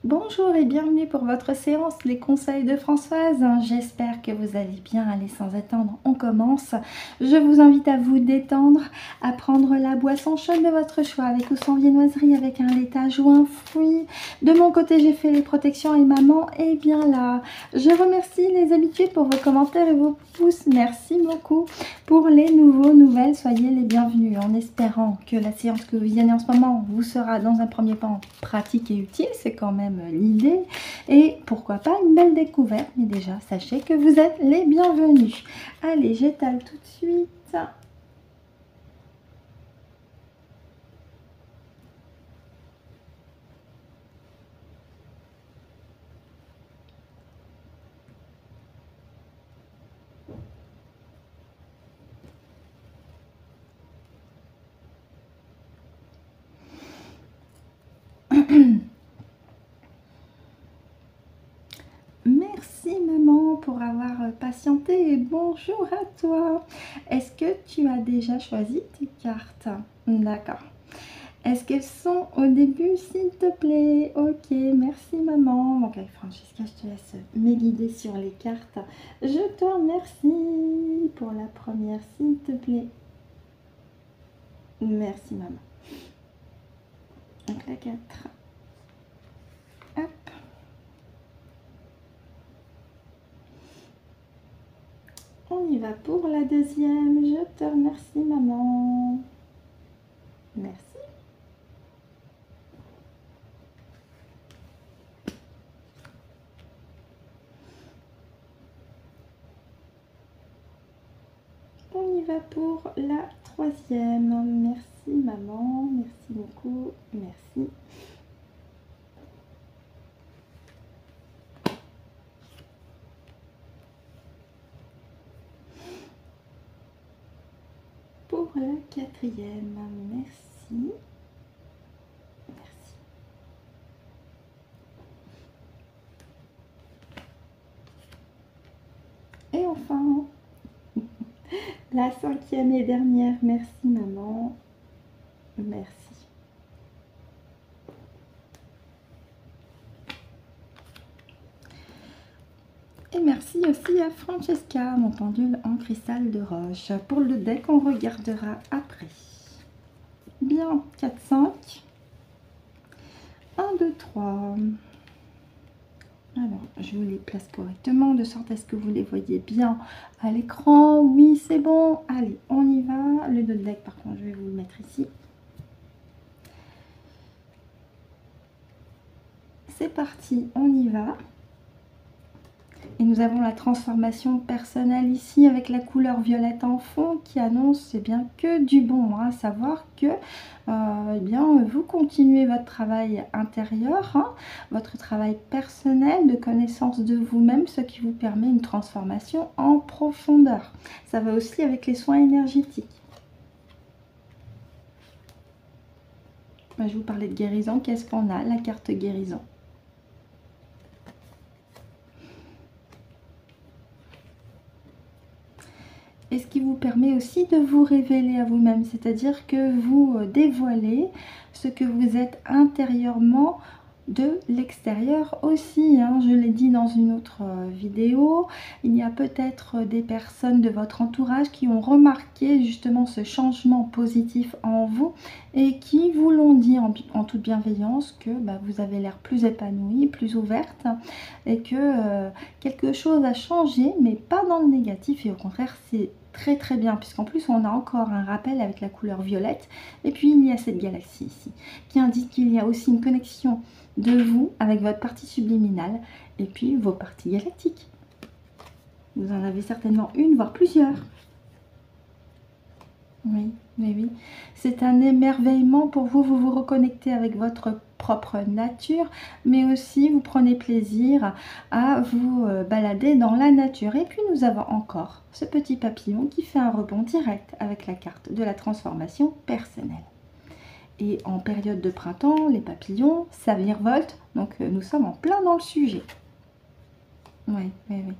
Bonjour et bienvenue pour votre séance Les conseils de Françoise. J'espère que vous allez bien. Allez, sans attendre, on commence. Je vous invite à vous détendre, à prendre la boisson chaude de votre choix, avec ou sans viennoiserie, avec un laitage ou un fruit. De mon côté, j'ai fait les protections et maman est bien là. Je remercie les habitués pour vos commentaires et vos pouces. Merci beaucoup. Pour les nouvelles, soyez les bienvenus, en espérant que la séance que vous visionnez en ce moment vous sera dans un premier temps pratique et utile. C'est quand même l'idée, et pourquoi pas une belle découverte, mais déjà sachez que vous êtes les bienvenus. Allez, j'étale tout de suite. Merci maman pour avoir patienté et bonjour à toi. Est-ce que tu as déjà choisi tes cartes? D'accord. Est-ce qu'elles sont au début, s'il te plaît? Ok, merci maman. Donc Francesca, je te laisse me guider sur les cartes. Je te remercie pour la première, s'il te plaît. Merci maman. Donc la 4. Hop. On y va pour la deuxième. Je te remercie maman. Merci. On y va pour la troisième. Merci maman. Merci beaucoup. Merci. Pour la quatrième. Merci. Merci. Et enfin, la cinquième et dernière. Merci maman. Merci. Et merci aussi à Francesca, mon pendule en cristal de roche. Pour le deck, on regardera après. Bien, 4, 5. 1, 2, 3. Alors, je vous les place correctement, de sorte à ce que vous les voyez bien à l'écran. Oui, c'est bon. Allez, on y va. Le deck, par contre, je vais vous le mettre ici. C'est parti, on y va. Et nous avons la transformation personnelle ici avec la couleur violette en fond qui annonce c'est bien que du bon, à savoir que eh bien, vous continuez votre travail intérieur, votre travail personnel de connaissance de vous-même, ce qui vous permet une transformation en profondeur. Ça va aussi avec les soins énergétiques. Je vous parlais de guérison, qu'est-ce qu'on a? La carte guérison. Et ce qui vous permet aussi de vous révéler à vous-même, c'est-à-dire que vous dévoilez ce que vous êtes intérieurement de l'extérieur aussi. Je l'ai dit dans une autre vidéo, il y a peut-être des personnes de votre entourage qui ont remarqué justement ce changement positif en vous et qui vous l'ont dit en toute bienveillance que vous avez l'air plus épanouie, plus ouverte et que quelque chose a changé, mais pas dans le négatif, et au contraire c'est très très bien, puisqu'en plus on a encore un rappel avec la couleur violette, et puis il y a cette galaxie ici qui indique qu'il y a aussi une connexion de vous avec votre partie subliminale et puis vos parties galactiques. Vous en avez certainement une, voire plusieurs. Oui, oui, oui. C'est un émerveillement pour vous, vous vous reconnectez avec votre propre nature, mais aussi vous prenez plaisir à vous balader dans la nature. Et puis nous avons encore ce petit papillon qui fait un rebond direct avec la carte de la transformation personnelle. Et en période de printemps, les papillons, ça virevolte, donc nous sommes en plein dans le sujet. Oui, oui, oui.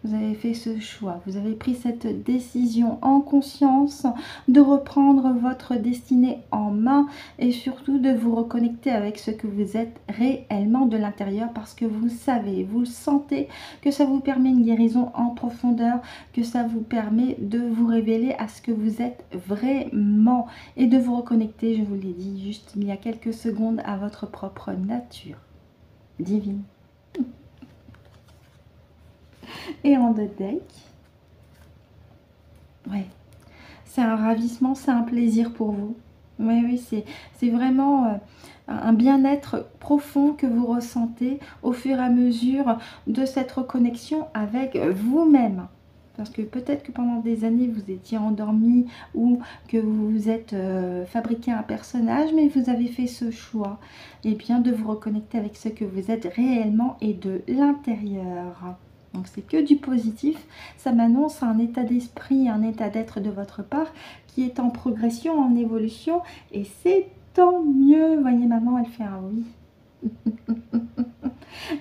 vous avez fait ce choix, vous avez pris cette décision en conscience de reprendre votre destinée en main et surtout de vous reconnecter avec ce que vous êtes réellement de l'intérieur, parce que vous savez, vous le sentez, que ça vous permet une guérison en profondeur, que ça vous permet de vous révéler à ce que vous êtes vraiment et de vous reconnecter, je vous l'ai dit juste il y a quelques secondes, à votre propre nature divine. Et en deux decks, ouais, c'est un ravissement, c'est un plaisir pour vous. Oui, oui, c'est vraiment un bien-être profond que vous ressentez au fur et à mesure de cette reconnexion avec vous-même. Parce que peut-être que pendant des années, vous étiez endormi ou que vous vous êtes fabriqué un personnage, mais vous avez fait ce choix, et bien, de vous reconnecter avec ce que vous êtes réellement et de l'intérieur. Donc c'est que du positif, ça m'annonce un état d'esprit, un état d'être de votre part qui est en progression, en évolution, et c'est tant mieux. Vous voyez, maman, elle fait un oui.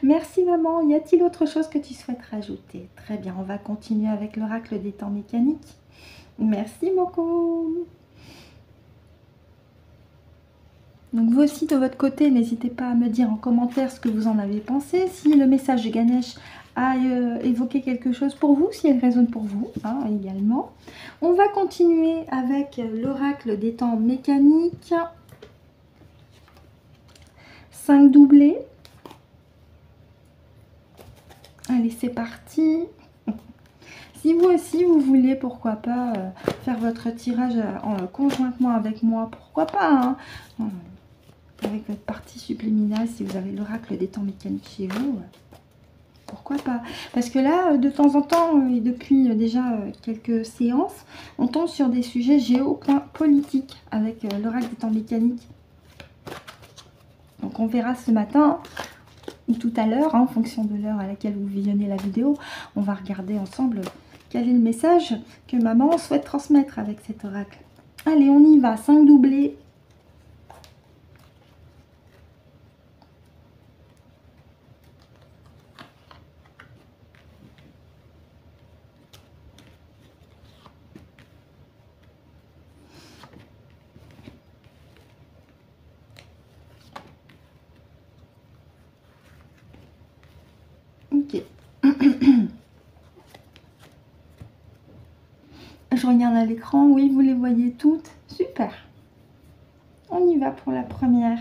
Merci maman. Y a-t-il autre chose que tu souhaites rajouter? Très bien, on va continuer avec l'oracle des temps mécaniques. Merci beaucoup. Donc vous aussi de votre côté, n'hésitez pas à me dire en commentaire ce que vous en avez pensé, si le message de Ganesh a évoqué quelque chose pour vous, si elle résonne pour vous également. On va continuer avec l'oracle des temps mécaniques. 5 doublés. Allez, c'est parti. Si vous aussi, vous voulez, pourquoi pas, faire votre tirage conjointement avec moi, pourquoi pas, hein, avec votre partie subliminale, si vous avez l'oracle des temps mécaniques chez vous, pourquoi pas. Parce que là, de temps en temps, et depuis déjà quelques séances, on tombe sur des sujets géopolitiques avec l'oracle des temps mécaniques. Donc on verra ce matin ou tout à l'heure, en fonction de l'heure à laquelle vous visionnez la vidéo, on va regarder ensemble quel est le message que maman souhaite transmettre avec cet oracle. Allez, on y va, 5 doublés. Ok. Je regarde à l'écran, oui, vous les voyez toutes. Super. On y va pour la première.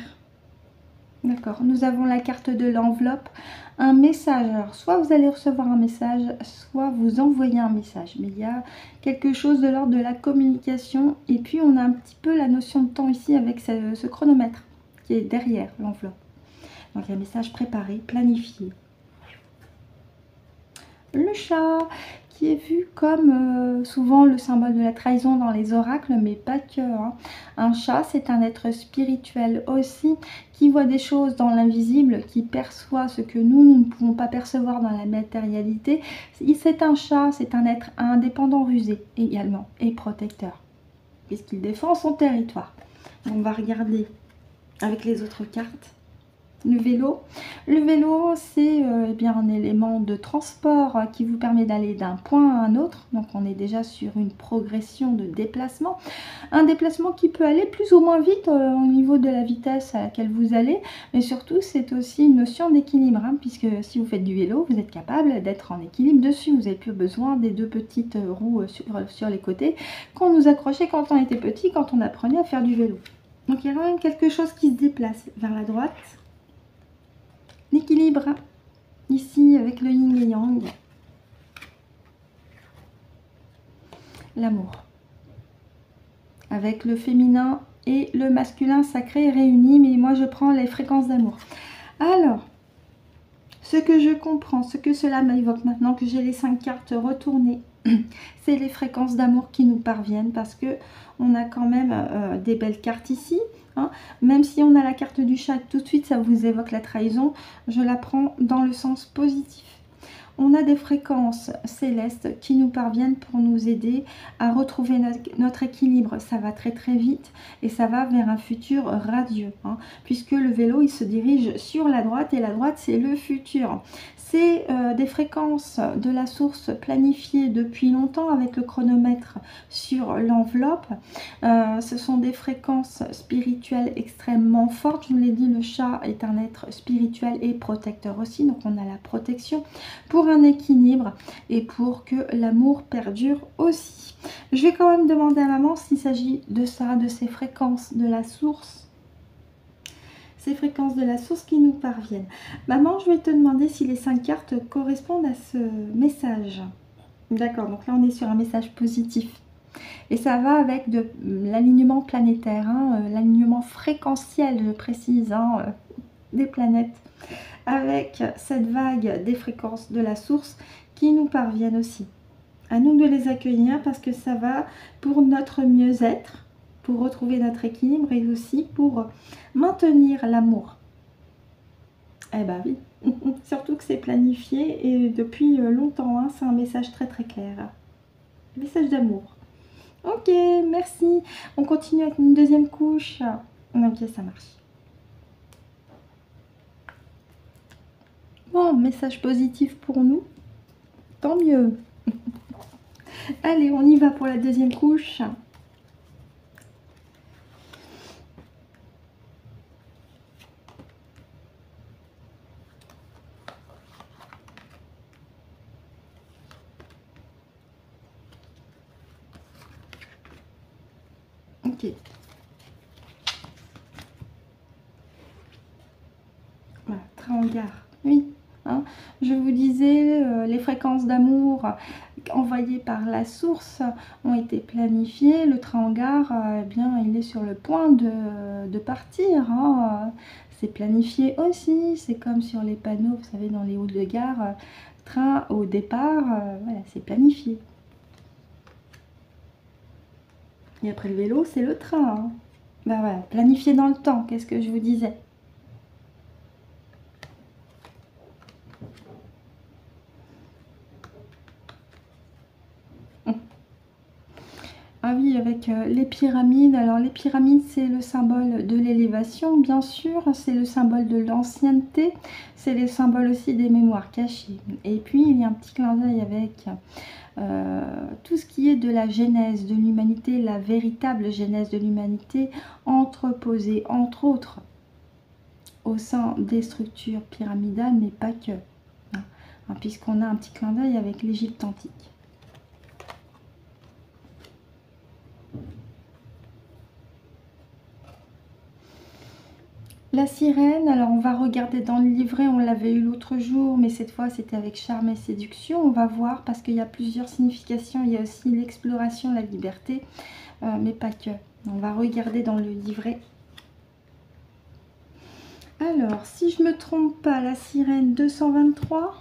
D'accord, nous avons la carte de l'enveloppe, un message. Alors, soit vous allez recevoir un message, soit vous envoyez un message. Mais il y a quelque chose de l'ordre de la communication. Et puis, on a un petit peu la notion de temps ici avec ce chronomètre qui est derrière l'enveloppe. Donc, il y a un message préparé, planifié. Le chat, qui est vu comme souvent le symbole de la trahison dans les oracles, mais pas que. Un chat, c'est un être spirituel aussi, qui voit des choses dans l'invisible, qui perçoit ce que nous ne pouvons pas percevoir dans la matérialité. C'est un chat, c'est un être indépendant, rusé également, et protecteur, puisqu'il défend son territoire. On va regarder avec les autres cartes. Le vélo, c'est eh bien un élément de transport qui vous permet d'aller d'un point à un autre. Donc on est déjà sur une progression de déplacement. Un déplacement qui peut aller plus ou moins vite au niveau de la vitesse à laquelle vous allez. Mais surtout, c'est aussi une notion d'équilibre. Puisque si vous faites du vélo, vous êtes capable d'être en équilibre dessus. Vous n'avez plus besoin des deux petites roues sur les côtés qu'on nous accrochait quand on était petit, quand on apprenait à faire du vélo. Donc il y a quand même quelque chose qui se déplace vers la droite. L'équilibre, ici, avec le yin et yang. L'amour. Avec le féminin et le masculin sacré réunis, mais moi je prends les fréquences d'amour. Alors, ce que je comprends, ce que cela m'évoque maintenant que j'ai les 5 cartes retournées, c'est les fréquences d'amour qui nous parviennent, parce que on a quand même des belles cartes ici. Même si on a la carte du chat, tout de suite ça vous évoque la trahison, je la prends dans le sens positif. on a des fréquences célestes qui nous parviennent pour nous aider à retrouver notre équilibre. Ça va très très vite et ça va vers un futur radieux, hein, puisque le vélo il se dirige sur la droite et la droite c'est le futur. C'est des fréquences de la source planifiées depuis longtemps avec le chronomètre sur l'enveloppe. Ce sont des fréquences spirituelles extrêmement fortes. Je vous l'ai dit, le chat est un être spirituel et protecteur aussi. Donc on a la protection pour un équilibre et pour que l'amour perdure aussi. Je vais quand même demander à maman s'il s'agit de ça, de ces fréquences de la source. Ces fréquences de la source qui nous parviennent. Maman, je vais te demander si les 5 cartes correspondent à ce message. D'accord, donc là on est sur un message positif. Et ça va avec de l'alignement planétaire, hein, l'alignement fréquentiel, je précise, hein, des planètes. Avec cette vague des fréquences de la source qui nous parviennent aussi. À nous de les accueillir parce que ça va pour notre mieux-être, pour retrouver notre équilibre et aussi pour maintenir l'amour. Eh ben oui, surtout que c'est planifié et depuis longtemps, hein, c'est un message très très clair. Message d'amour. Ok, merci. On continue avec une deuxième couche. Ok, ça marche. Bon, message positif pour nous. Tant mieux. Allez, on y va pour la deuxième couche. Ok. Voilà, train en gare. Oui. Hein, je vous disais, les fréquences d'amour envoyées par la source ont été planifiées. Le train en gare, eh bien, il est sur le point de partir. Hein. C'est planifié aussi. C'est comme sur les panneaux, vous savez, dans les halls de gare, train au départ, voilà, c'est planifié. Et après le vélo, c'est le train. Hein. Ben voilà, planifié dans le temps, qu'est-ce que je vous disais? Ah oui, avec les pyramides. Alors les pyramides, c'est le symbole de l'élévation, bien sûr. C'est le symbole de l'ancienneté. C'est le symbole aussi des mémoires cachées. Et puis, il y a un petit clin d'œil avec tout ce qui est de la genèse de l'humanité, la véritable genèse de l'humanité, entreposée, entre autres, au sein des structures pyramidales, mais pas que. Hein, puisqu'on a un petit clin d'œil avec l'Égypte antique. La sirène, alors on va regarder dans le livret, on l'avait eu l'autre jour, mais cette fois c'était avec charme et séduction. On va voir parce qu'il y a plusieurs significations. Il y a aussi l'exploration, la liberté, mais pas que. On va regarder dans le livret. Alors, si je ne me trompe pas, la sirène 223.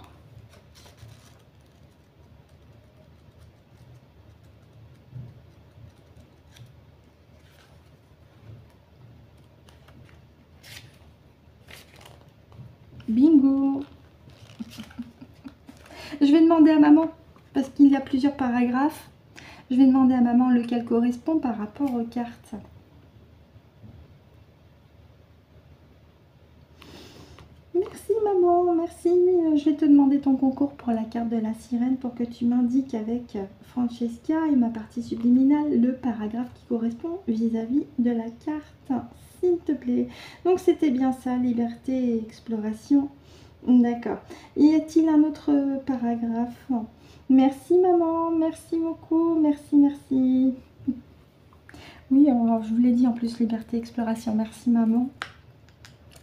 Bingo. Je vais demander à maman, parce qu'il y a plusieurs paragraphes, je vais demander à maman lequel correspond par rapport aux cartes. Merci maman, merci. Je vais te demander ton concours pour la carte de la sirène pour que tu m'indiques avec Francesca et ma partie subliminale le paragraphe qui correspond vis-à-vis de la carte, s'il te plaît. Donc c'était bien ça, liberté et exploration. D'accord. Y a-t-il un autre paragraphe? Merci maman, merci beaucoup, merci, merci. Oui, alors, je vous l'ai dit en plus, liberté, exploration, merci maman.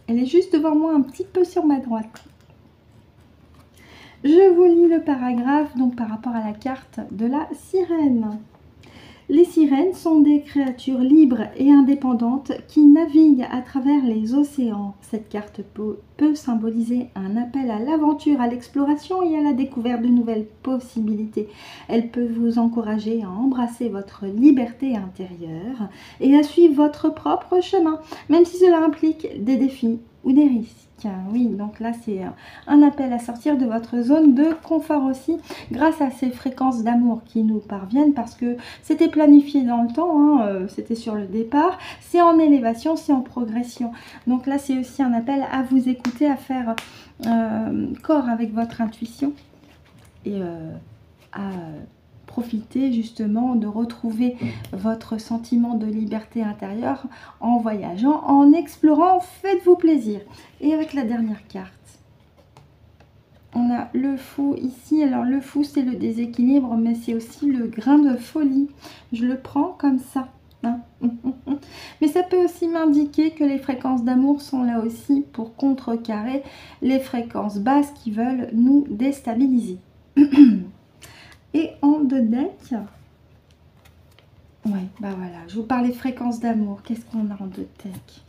Elle est juste devant moi, un petit peu sur ma droite. Je vous lis le paragraphe donc par rapport à la carte de la sirène. Les sirènes sont des créatures libres et indépendantes qui naviguent à travers les océans. Cette carte peut symboliser un appel à l'aventure, à l'exploration et à la découverte de nouvelles possibilités. Elle peut vous encourager à embrasser votre liberté intérieure et à suivre votre propre chemin, même si cela implique des défis ou des risques. Oui, donc là, c'est un appel à sortir de votre zone de confort aussi, grâce à ces fréquences d'amour qui nous parviennent, parce que c'était planifié dans le temps, hein, c'était sur le départ, c'est en élévation, c'est en progression. Donc là, c'est aussi un appel à vous écouter, à faire corps avec votre intuition et à profiter justement de retrouver votre sentiment de liberté intérieure en voyageant, en explorant, faites-vous plaisir. Et avec la dernière carte, on a le fou ici. Alors le fou, c'est le déséquilibre, mais c'est aussi le grain de folie. Je le prends comme ça, hein. Mais ça peut aussi m'indiquer que les fréquences d'amour sont là aussi pour contrecarrer les fréquences basses qui veulent nous déstabiliser. Et en deux decks, ouais, bah voilà, je vous parlais de fréquences d'amour. Qu'est-ce qu'on a en deux decks?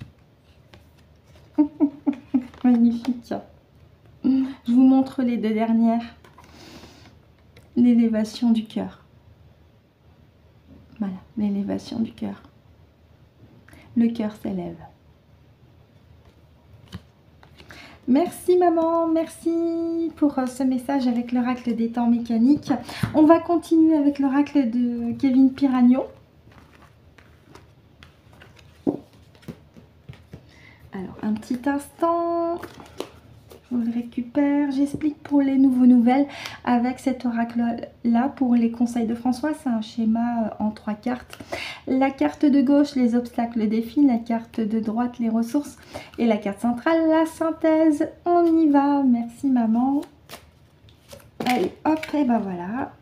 Magnifique. Je vous montre les deux dernières. L'élévation du cœur. Voilà, l'élévation du cœur. Le cœur s'élève. Merci maman, merci pour ce message avec l'oracle des temps mécaniques. On va continuer avec l'oracle de Kevin Piragno. Alors, un petit instant, je vous le récupère. J'explique pour les nouvelles avec cet oracle-là pour les conseils de François. C'est un schéma en 3 cartes. La carte de gauche, les obstacles, le défi. La carte de droite, les ressources. Et la carte centrale, la synthèse. On y va. Merci maman. Allez, hop, et ben voilà.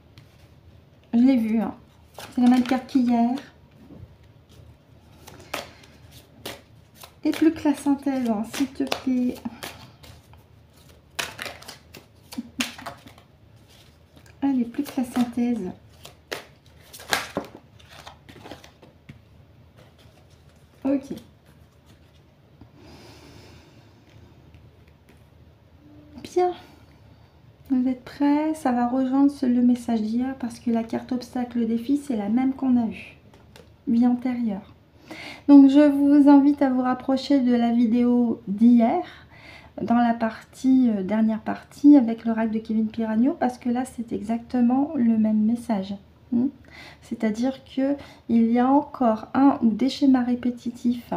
Je l'ai vu, hein. C'est la même carte qu'hier. Et plus que la synthèse, hein, s'il te plaît. Allez, plus que la synthèse. Ok. Bien. Vous êtes prêts? Ça va rejoindre le message d'hier parce que la carte obstacle défi, c'est la même qu'on a eue. Vie antérieure. Donc, je vous invite à vous rapprocher de la vidéo d'hier, dans la partie, dernière partie, avec l'oracle de Kevin Piragno, parce que là, c'est exactement le même message. C'est-à-dire qu'il y a encore un ou des schémas répétitifs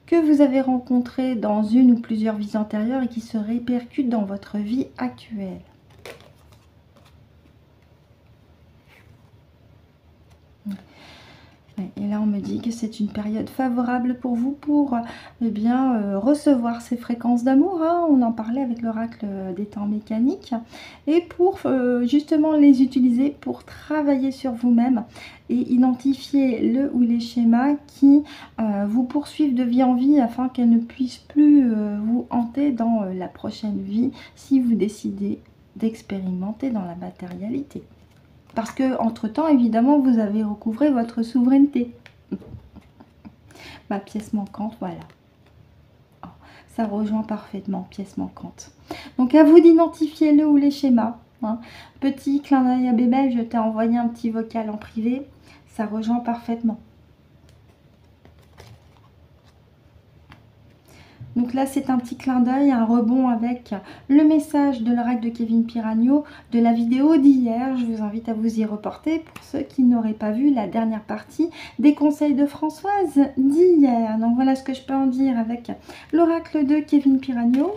que vous avez rencontrés dans une ou plusieurs vies antérieures et qui se répercutent dans votre vie actuelle. Et là, on me dit que c'est une période favorable pour vous pour recevoir ces fréquences d'amour. Hein. On en parlait avec l'oracle des temps mécaniques. Et pour justement les utiliser pour travailler sur vous-même et identifier le ou les schémas qui vous poursuivent de vie en vie afin qu'elles ne puissent plus vous hanter dans la prochaine vie si vous décidez d'expérimenter dans la matérialité. Parce que entre temps, évidemment, vous avez recouvré votre souveraineté. Ma pièce manquante, voilà. Oh, ça rejoint parfaitement, pièce manquante. Donc, à vous d'identifier le ou les schémas. Hein. Petit clin d'œil à Bébel, je t'ai envoyé un petit vocal en privé. Ça rejoint parfaitement. Donc là, c'est un petit clin d'œil, un rebond avec le message de l'oracle de Kevin Piragno de la vidéo d'hier. Je vous invite à vous y reporter pour ceux qui n'auraient pas vu la dernière partie des conseils de Françoise d'hier. Donc voilà ce que je peux en dire avec l'oracle de Kevin Piragno.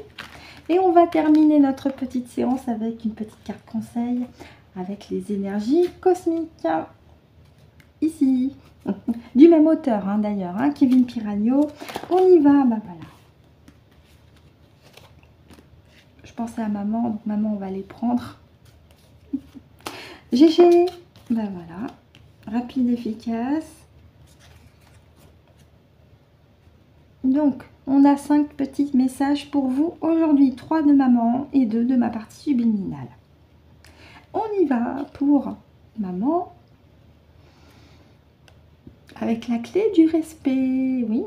Et on va terminer notre petite séance avec une petite carte conseil avec les énergies cosmiques. Ici, du même auteur hein, d'ailleurs, hein, Kevin Piragno. On y va, bah voilà. Je pensais à maman, donc maman on va les prendre. GG, ben voilà, rapide, efficace. Donc on a 5 petits messages pour vous aujourd'hui, 3 de maman et 2 de ma partie subliminale. On y va pour maman avec la clé du respect, oui.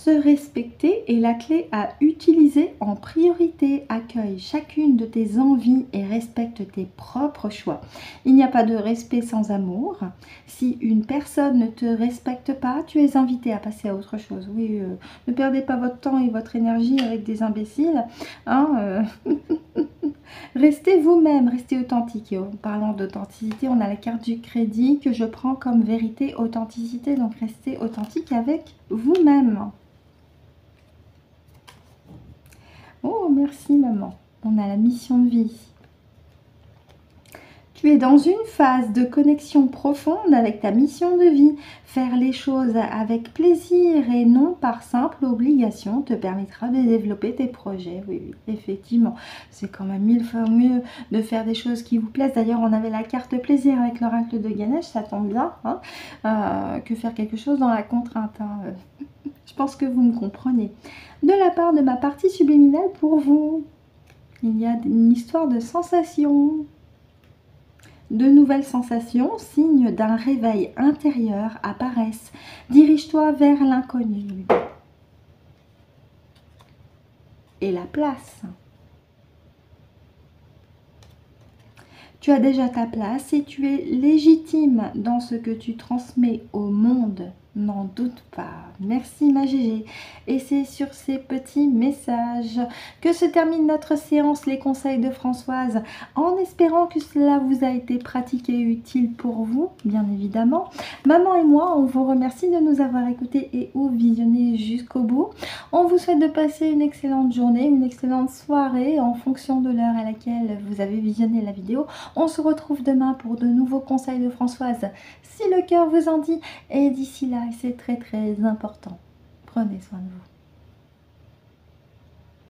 Se respecter est la clé à utiliser en priorité. Accueille chacune de tes envies et respecte tes propres choix. Il n'y a pas de respect sans amour. Si une personne ne te respecte pas, tu es invité à passer à autre chose. Oui, ne perdez pas votre temps et votre énergie avec des imbéciles. Hein, Restez vous-même, restez authentique. Et en parlant d'authenticité, on a la carte du crédit que je prends comme vérité, authenticité. Donc restez authentique avec vous-même. Oh, merci maman. On a la mission de vie ici. Tu es dans une phase de connexion profonde avec ta mission de vie. Faire les choses avec plaisir et non par simple obligation te permettra de développer tes projets. Oui, oui, effectivement, c'est quand même 1000 fois mieux de faire des choses qui vous plaisent. D'ailleurs, on avait la carte plaisir avec l'oracle de Ganesh, ça tombe bien, hein, que faire quelque chose dans la contrainte. Hein. Je pense que vous me comprenez. De la part de ma partie subliminale pour vous, il y a une histoire de sensation. De nouvelles sensations, signes d'un réveil intérieur, apparaissent. Dirige-toi vers l'inconnu. Et la place. Tu as déjà ta place et tu es légitime dans ce que tu transmets au monde. N'en doute pas. Merci ma Gégé. Et c'est sur ces petits messages que se termine notre séance Les Conseils de Françoise, en espérant que cela vous a été pratique et utile pour vous, bien évidemment. Maman et moi, on vous remercie de nous avoir écoutés et ou visionnés jusqu'au bout. On vous souhaite de passer une excellente journée, une excellente soirée en fonction de l'heure à laquelle vous avez visionné la vidéo. On se retrouve demain pour de nouveaux conseils de Françoise, si le cœur vous en dit. Et d'ici là, c'est très très important. Prenez soin de vous.